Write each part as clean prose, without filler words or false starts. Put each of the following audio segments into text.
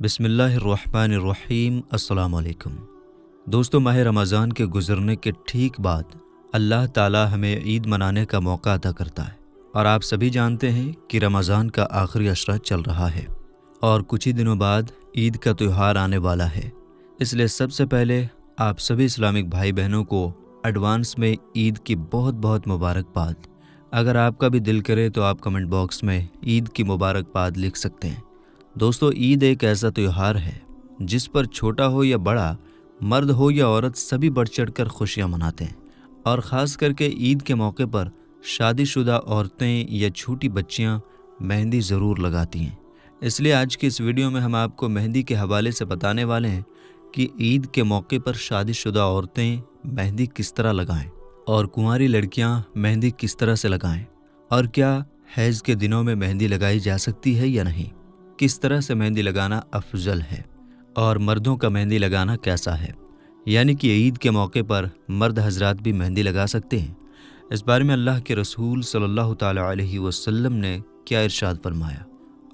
बिस्मिल्लाहिर्रहमानिर्रहीम। अस्सलाम वालेकुम। दोस्तों, माह रमज़ान के गुज़रने के ठीक बाद अल्लाह ताला हमें ईद मनाने का मौका अता करता है। और आप सभी जानते हैं कि रमज़ान का आखिरी अशरा चल रहा है और कुछ ही दिनों बाद ईद का त्यौहार आने वाला है। इसलिए सबसे पहले आप सभी इस्लामिक भाई बहनों को एडवांस में ईद की बहुत बहुत मुबारकबाद। अगर आपका भी दिल करे तो आप कमेंट बॉक्स में ईद की मुबारकबाद लिख सकते हैं। दोस्तों, ईद एक ऐसा त्यौहार है जिस पर छोटा हो या बड़ा, मर्द हो या औरत, सभी बढ़ चढ़कर खुशियां मनाते हैं। और ख़ास करके ईद के मौके पर शादीशुदा औरतें या छोटी बच्चियां मेहंदी ज़रूर लगाती हैं। इसलिए आज की इस वीडियो में हम आपको मेहंदी के हवाले से बताने वाले हैं कि ईद के मौके पर शादीशुदा औरतें मेहंदी किस तरह लगाएं और कुंवारी लड़कियां मेहंदी किस तरह से लगाएं, और क्या हैज़ के दिनों में मेहंदी लगाई जा सकती है या नहीं, किस तरह से मेहंदी लगाना अफजल है, और मर्दों का मेहंदी लगाना कैसा है, यानी कि ईद के मौके पर मर्द हजरात भी मेहंदी लगा सकते हैं। इस बारे में अल्लाह के रसूल सल्लल्लाहु ताला अलैहि वसल्लम ने क्या इरशाद फरमाया,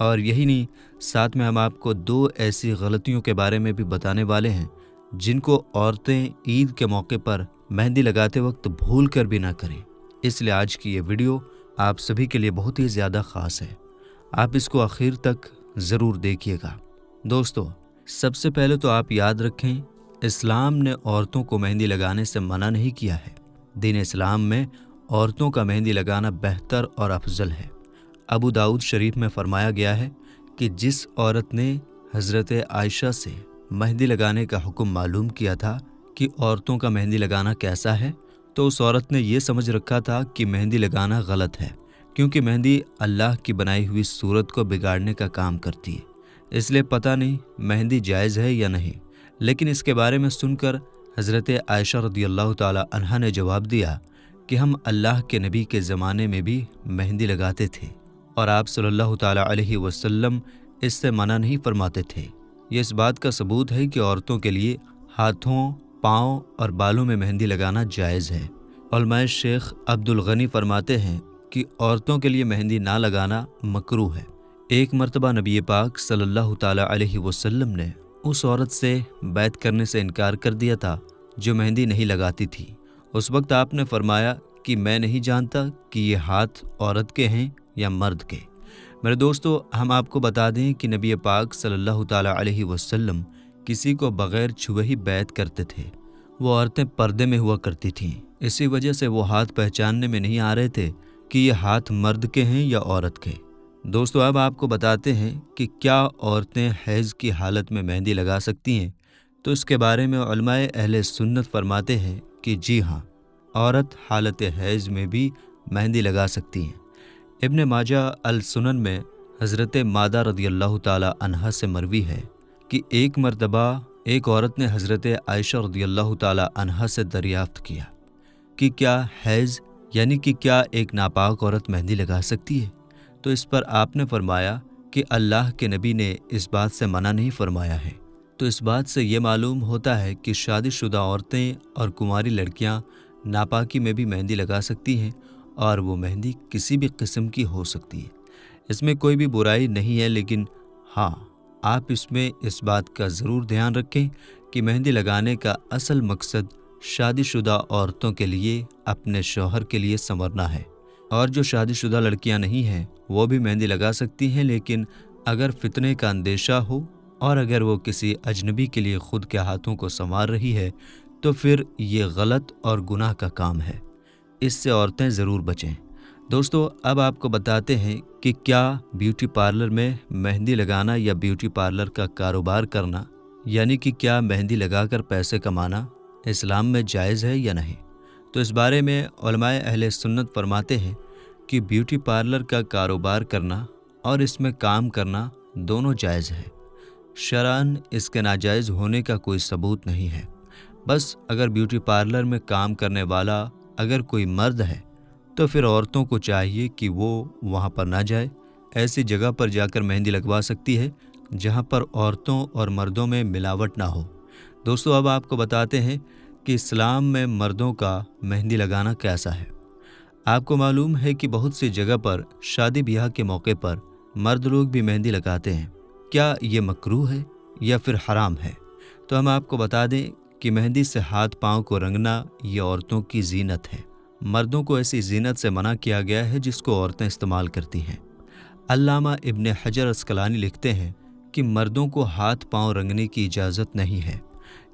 और यही नहीं, साथ में हम आपको दो ऐसी गलतियों के बारे में भी बताने वाले हैं जिनको औरतें ईद के मौके पर मेहंदी लगाते वक्त भूल कर भी ना करें। इसलिए आज की ये वीडियो आप सभी के लिए बहुत ही ज़्यादा ख़ास है। आप इसको आखिर तक ज़रूर देखिएगा। दोस्तों, सबसे पहले तो आप याद रखें, इस्लाम ने औरतों को मेहंदी लगाने से मना नहीं किया है। दीन इस्लाम में औरतों का मेहंदी लगाना बेहतर और अफजल है। अबू दाऊद शरीफ में फरमाया गया है कि जिस औरत ने हज़रत आयशा से मेहंदी लगाने का हुक्म मालूम किया था कि औरतों का मेहंदी लगाना कैसा है, तो उस औरत ने ये समझ रखा था कि मेहंदी लगाना गलत है, क्योंकि मेहंदी अल्लाह की बनाई हुई सूरत को बिगाड़ने का काम करती है। इसलिए पता नहीं मेहंदी जायज़ है या नहीं, लेकिन इसके बारे में सुनकर हज़रत आयशा रदियल्लाहु ताला अन्हा ने जवाब दिया कि हम अल्लाह के नबी के ज़माने में भी मेहंदी लगाते थे और आप सल्लल्लाहु ताला अलैहि वसल्लम इससे मना नहीं फरमाते थे। ये इस बात का सबूत है कि औरतों के लिए हाथों, पाँव और बालों में मेहंदी लगाना जायज़ है। उलमाए शेख अब्दुल गनी फरमाते हैं कि औरतों के लिए मेहंदी ना लगाना मकरूह है। एक मर्तबा नबी पाक सल्लल्लाहु ताला अलैहि वसल्लम ने उस औरत से बैत करने से इनकार कर दिया था जो मेहंदी नहीं लगाती थी। उस वक्त आपने फरमाया कि मैं नहीं जानता कि ये हाथ औरत के हैं या मर्द के। मेरे दोस्तों, हम आपको बता दें कि नबी पाक सल्लल्लाहु ताला अलैहि वसल्लम किसी को बग़ैर छुए ही बैत करते थे। वो औरतें पर्दे में हुआ करती थीं, इसी वजह से वो हाथ पहचानने में नहीं आ रहे थे कि ये हाथ मर्द के हैं या औरत के। दोस्तों, अब आपको बताते हैं कि क्या औरतें हैज़ की हालत में मेहंदी लगा सकती हैं। तो इसके बारे में उलमाए अहले सुन्नत फरमाते हैं कि जी हाँ, औरत हालत हैज़ में भी मेहंदी लगा सकती हैं। इब्न माजा अल सुनन में हज़रत मादा रदियल्लाहु ताला अन्हा से मरवी है कि एक मर्तबा एक औरत ने हज़रत आयशा रदियल्लाहु ताला अन्हा से दरियाफ्त किया कि क्या हैज़, यानी कि क्या एक नापाक औरत मेहंदी लगा सकती है। तो इस पर आपने फरमाया कि अल्लाह के नबी ने इस बात से मना नहीं फरमाया है। तो इस बात से ये मालूम होता है कि शादीशुदा औरतें और कुंवारी लड़कियां नापाकी में भी मेहंदी लगा सकती हैं, और वो मेहंदी किसी भी किस्म की हो सकती है। इसमें कोई भी बुराई नहीं है, लेकिन हाँ, आप इसमें इस बात का ज़रूर ध्यान रखें कि मेहंदी लगाने का असल मकसद शादीशुदा औरतों के लिए अपने शौहर के लिए संवरना है। और जो शादीशुदा लड़कियां नहीं हैं वो भी मेहंदी लगा सकती हैं, लेकिन अगर फितने का अंदेशा हो और अगर वो किसी अजनबी के लिए खुद के हाथों को संवार रही है तो फिर ये गलत और गुनाह का काम है। इससे औरतें ज़रूर बचें। दोस्तों, अब आपको बताते हैं कि क्या ब्यूटी पार्लर में मेहंदी लगाना या ब्यूटी पार्लर का कारोबार करना, यानी कि क्या मेहंदी लगाकर पैसे कमाना इस्लाम में जायज़ है या नहीं। तो इस बारे में उलमाए अहले सुन्नत फरमाते हैं कि ब्यूटी पार्लर का कारोबार करना और इसमें काम करना दोनों जायज़ है। शरअन इसके नाजायज़ होने का कोई सबूत नहीं है। बस अगर ब्यूटी पार्लर में काम करने वाला अगर कोई मर्द है तो फिर औरतों को चाहिए कि वो वहाँ पर ना जाए। ऐसी जगह पर जाकर मेहंदी लगवा सकती है जहाँ पर औरतों और मर्दों में मिलावट ना हो। दोस्तों, अब आपको बताते हैं कि इस्लाम में मर्दों का मेहंदी लगाना कैसा है। आपको मालूम है कि बहुत सी जगह पर शादी ब्याह के मौके पर मर्द लोग भी मेहंदी लगाते हैं। क्या ये मकरूह है या फिर हराम है? तो हम आपको बता दें कि मेहंदी से हाथ पाँव को रंगना ये औरतों की जीनत है। मर्दों को ऐसी जीनत से मना किया गया है जिसको औरतें इस्तेमाल करती हैं। अल्लामा इब्न हजर अस्कलानी लिखते हैं कि मर्दों को हाथ पांव रंगने की इजाज़त नहीं है,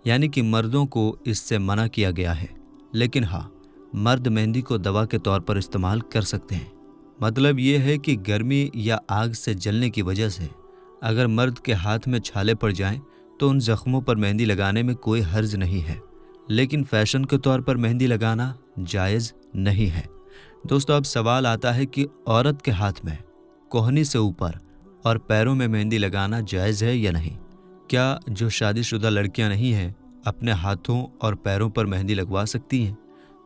यानी कि मर्दों को इससे मना किया गया है। लेकिन हाँ, मर्द मेहंदी को दवा के तौर पर इस्तेमाल कर सकते हैं। मतलब ये है कि गर्मी या आग से जलने की वजह से अगर मर्द के हाथ में छाले पड़ जाएं तो उन जख्मों पर मेहंदी लगाने में कोई हर्ज नहीं है, लेकिन फैशन के तौर पर मेहंदी लगाना जायज़ नहीं है। दोस्तों, अब सवाल आता है कि औरत के हाथ में कोहनी से ऊपर और पैरों में मेहंदी लगाना जायज़ है या नहीं? क्या जो शादीशुदा लड़कियां नहीं हैं अपने हाथों और पैरों पर मेहंदी लगवा सकती हैं?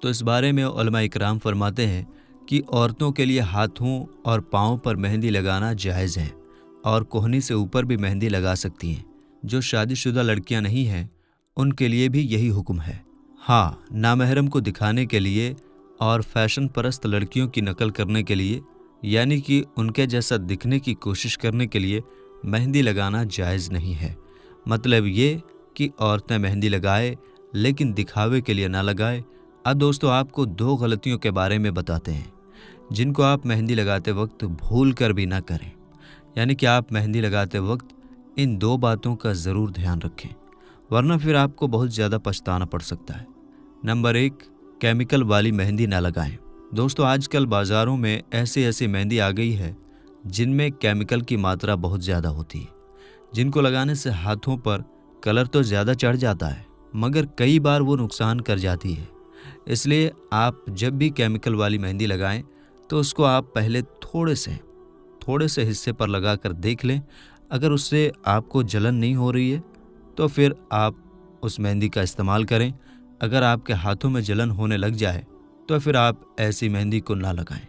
तो इस बारे में उलमा इकराम फरमाते हैं कि औरतों के लिए हाथों और पाँव पर मेहंदी लगाना जायज़ है और कोहनी से ऊपर भी मेहंदी लगा सकती हैं। जो शादीशुदा लड़कियां नहीं हैं उनके लिए भी यही हुक्म है। हाँ, नामहरम को दिखाने के लिए और फैशन परस्त लड़कियों की नकल करने के लिए, यानी कि उनके जैसा दिखने की कोशिश करने के लिए मेहंदी लगाना जायज़ नहीं है। मतलब ये कि औरतें मेहंदी लगाए लेकिन दिखावे के लिए ना लगाए। अब दोस्तों, आपको 2 गलतियों के बारे में बताते हैं जिनको आप मेहंदी लगाते वक्त भूल कर भी ना करें। यानी कि आप मेहंदी लगाते वक्त इन 2 बातों का ज़रूर ध्यान रखें, वरना फिर आपको बहुत ज़्यादा पछताना पड़ सकता है। नंबर 1, केमिकल वाली मेहंदी ना लगाएं। दोस्तों, आजकल बाज़ारों में ऐसी मेहंदी आ गई है जिनमें केमिकल की मात्रा बहुत ज़्यादा होती है, जिनको लगाने से हाथों पर कलर तो ज़्यादा चढ़ जाता है मगर कई बार वो नुकसान कर जाती है। इसलिए आप जब भी केमिकल वाली मेहंदी लगाएं तो उसको आप पहले थोड़े से हिस्से पर लगा कर देख लें। अगर उससे आपको जलन नहीं हो रही है तो फिर आप उस मेहंदी का इस्तेमाल करें। अगर आपके हाथों में जलन होने लग जाए तो फिर आप ऐसी मेहंदी को ना लगाएं।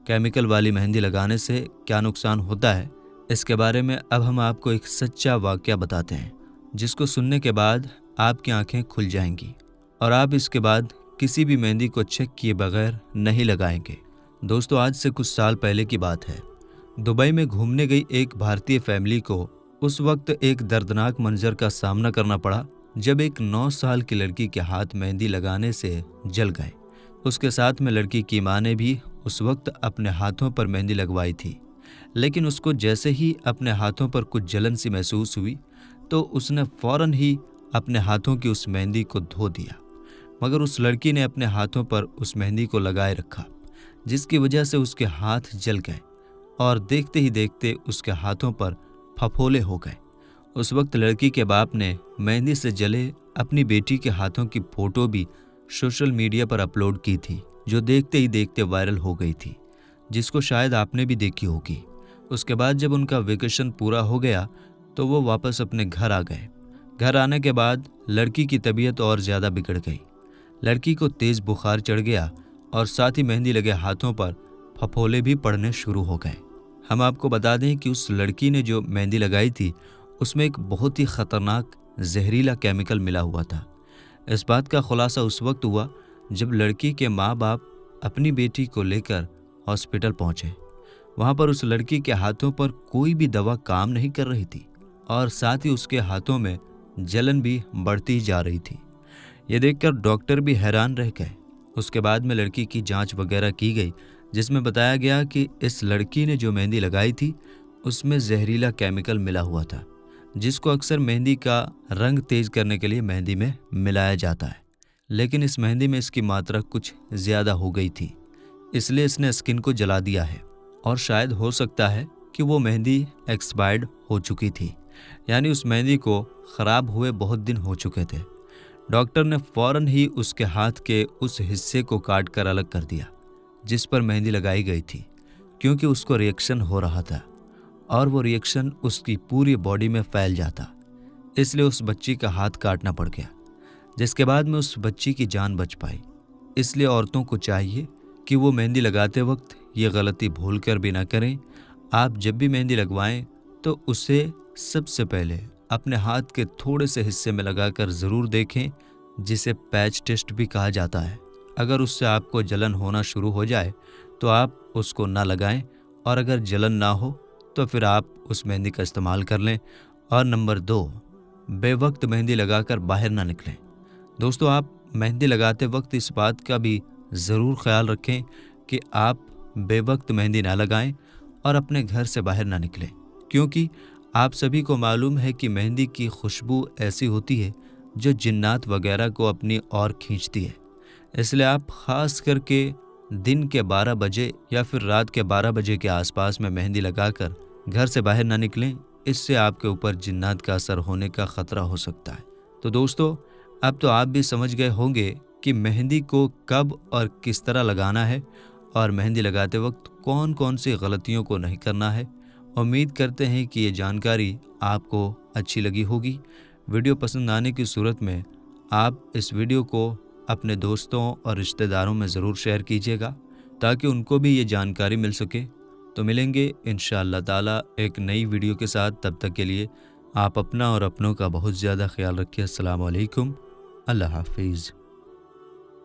केमिकल वाली मेहंदी लगाने से क्या नुकसान होता है, इसके बारे में अब हम आपको एक सच्चा वाकया बताते हैं, जिसको सुनने के बाद आपकी आंखें खुल जाएंगी और आप इसके बाद किसी भी मेहंदी को चेक किए बगैर नहीं लगाएंगे। दोस्तों, आज से कुछ साल पहले की बात है। दुबई में घूमने गई एक भारतीय फैमिली को उस वक्त एक दर्दनाक मंजर का सामना करना पड़ा जब एक 9 साल की लड़की के हाथ मेहंदी लगाने से जल गए। उसके साथ में लड़की की मां ने भी उस वक्त अपने हाथों पर मेहंदी लगवाई थी, लेकिन उसको जैसे ही अपने हाथों पर कुछ जलन सी महसूस हुई तो उसने फौरन ही अपने हाथों की उस मेहंदी को धो दिया। मगर उस लड़की ने अपने हाथों पर उस मेहंदी को लगाए रखा, जिसकी वजह से उसके हाथ जल गए और देखते ही देखते उसके हाथों पर फफोले हो गए। उस वक्त लड़की के बाप ने मेहंदी से जले अपनी बेटी के हाथों की फोटो भी सोशल मीडिया पर अपलोड की थी, जो देखते ही देखते वायरल हो गई थी, जिसको शायद आपने भी देखी होगी। उसके बाद जब उनका वेकेशन पूरा हो गया तो वो वापस अपने घर आ गए। घर आने के बाद लड़की की तबीयत और ज़्यादा बिगड़ गई। लड़की को तेज़ बुखार चढ़ गया और साथ ही मेहंदी लगे हाथों पर फफोले भी पड़ने शुरू हो गए। हम आपको बता दें कि उस लड़की ने जो मेहंदी लगाई थी उसमें एक बहुत ही ख़तरनाक जहरीला केमिकल मिला हुआ था। इस बात का खुलासा उस वक्त हुआ जब लड़की के माँ बाप अपनी बेटी को लेकर हॉस्पिटल पहुँचे। वहाँ पर उस लड़की के हाथों पर कोई भी दवा काम नहीं कर रही थी और साथ ही उसके हाथों में जलन भी बढ़ती जा रही थी। ये देखकर डॉक्टर भी हैरान रह गए। उसके बाद में लड़की की जांच वगैरह की गई, जिसमें बताया गया कि इस लड़की ने जो मेहंदी लगाई थी उसमें जहरीला केमिकल मिला हुआ था, जिसको अक्सर मेहंदी का रंग तेज करने के लिए मेहंदी में मिलाया जाता है। लेकिन इस मेहंदी में इसकी मात्रा कुछ ज़्यादा हो गई थी, इसलिए इसने स्किन को जला दिया है और शायद हो सकता है कि वो मेहंदी एक्सपायर्ड हो चुकी थी, यानी उस मेहंदी को ख़राब हुए बहुत दिन हो चुके थे। डॉक्टर ने फ़ौरन ही उसके हाथ के उस हिस्से को काट कर अलग कर दिया जिस पर मेहंदी लगाई गई थी, क्योंकि उसको रिएक्शन हो रहा था और वो रिएक्शन उसकी पूरी बॉडी में फैल जाता, इसलिए उस बच्ची का हाथ काटना पड़ गया, जिसके बाद में उस बच्ची की जान बच पाई। इसलिए औरतों को चाहिए कि वो मेहंदी लगाते वक्त ये गलती भूल कर भी ना करें। आप जब भी मेहंदी लगवाएं तो उसे सबसे पहले अपने हाथ के थोड़े से हिस्से में लगाकर ज़रूर देखें, जिसे पैच टेस्ट भी कहा जाता है। अगर उससे आपको जलन होना शुरू हो जाए तो आप उसको ना लगाएं, और अगर जलन ना हो तो फिर आप उस मेहंदी का इस्तेमाल कर लें। और नंबर 2, बेवक्त मेहंदी लगाकर बाहर ना निकलें। दोस्तों, आप मेहंदी लगाते वक्त इस बात का भी ज़रूर ख्याल रखें कि आप बेवक्त मेहंदी ना लगाएं और अपने घर से बाहर ना निकलें, क्योंकि आप सभी को मालूम है कि मेहंदी की खुशबू ऐसी होती है जो जिन्नात वगैरह को अपनी ओर खींचती है। इसलिए आप ख़ास करके दिन के 12 बजे या फिर रात के 12 बजे के आसपास में मेहंदी लगाकर घर से बाहर ना निकलें। इससे आपके ऊपर जिन्नात का असर होने का ख़तरा हो सकता है। तो दोस्तों, अब तो आप भी समझ गए होंगे कि मेहंदी को कब और किस तरह लगाना है और मेहंदी लगाते वक्त कौन कौन सी गलतियों को नहीं करना है। उम्मीद करते हैं कि ये जानकारी आपको अच्छी लगी होगी। वीडियो पसंद आने की सूरत में आप इस वीडियो को अपने दोस्तों और रिश्तेदारों में ज़रूर शेयर कीजिएगा ताकि उनको भी ये जानकारी मिल सके। तो मिलेंगे इंशाअल्लाह ताला एक नई वीडियो के साथ। तब तक के लिए आप अपना और अपनों का बहुत ज़्यादा ख्याल रखिए। अस्सलाम वालेकुम। अल्लाह हाफिज़।